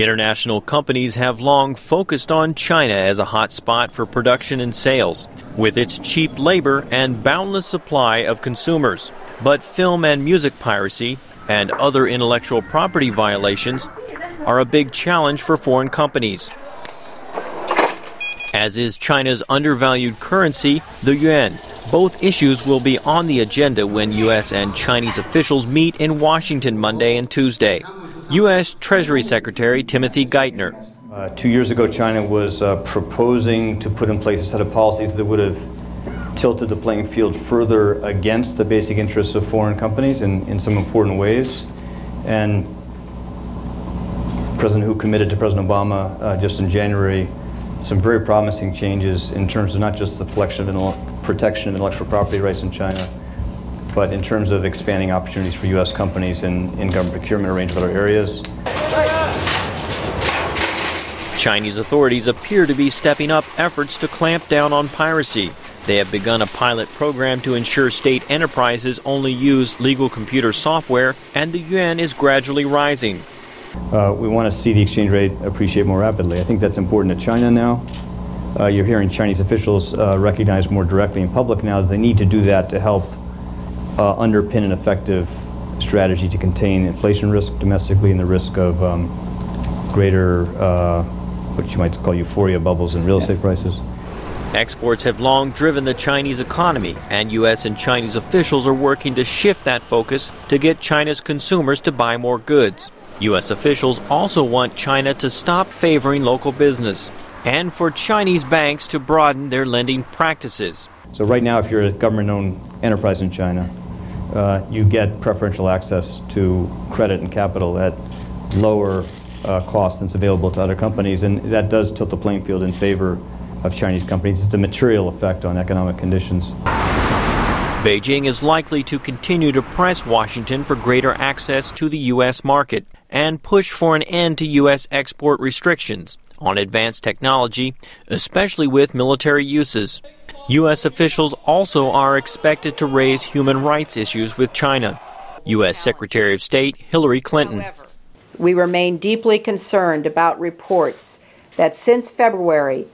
International companies have long focused on China as a hot spot for production and sales, with its cheap labor and boundless supply of consumers. But film and music piracy and other intellectual property violations are a big challenge for foreign companies, as is China's undervalued currency, the yuan. Both issues will be on the agenda when U.S. and Chinese officials meet in Washington Monday and Tuesday. U.S. Treasury Secretary Timothy Geithner. 2 years ago, China was proposing to put in place a set of policies that would have tilted the playing field further against the basic interests of foreign companies in some important ways. And President Hu committed to President Obama just in January some very promising changes in terms of not just the protection of intellectual property rights in China, but in terms of expanding opportunities for U.S. companies in government procurement, a range of other areas. Chinese authorities appear to be stepping up efforts to clamp down on piracy. They have begun a pilot program to ensure state enterprises only use legal computer software, and the yuan is gradually rising. We want to see the exchange rate appreciate more rapidly. I think that's important to China now. You're hearing Chinese officials recognize more directly in public now that they need to do that to help underpin an effective strategy to contain inflation risk domestically and the risk of greater, what you might call euphoria bubbles in real estate prices. Exports have long driven the Chinese economy, and U.S. and Chinese officials are working to shift that focus to get China's consumers to buy more goods. U.S. officials also want China to stop favoring local business and for Chinese banks to broaden their lending practices. So right now, if you're a government-owned enterprise in China, you get preferential access to credit and capital at lower cost than's available to other companies, and that does tilt the playing field in favor of Chinese companies. It's a material effect on economic conditions. Beijing is likely to continue to press Washington for greater access to the U.S. market and push for an end to U.S. export restrictions on advanced technology, especially with military uses. U.S. officials also are expected to raise human rights issues with China. U.S. Secretary of State Hillary Clinton. We remain deeply concerned about reports that since February,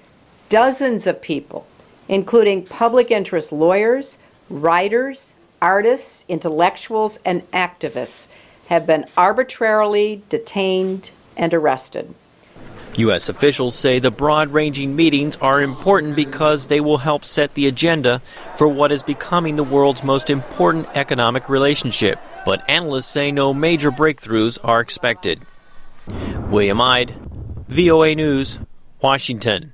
dozens of people, including public interest lawyers, writers, artists, intellectuals, and activists, have been arbitrarily detained and arrested. U.S. officials say the broad-ranging meetings are important because they will help set the agenda for what is becoming the world's most important economic relationship. But analysts say no major breakthroughs are expected. William Ide, VOA News, Washington.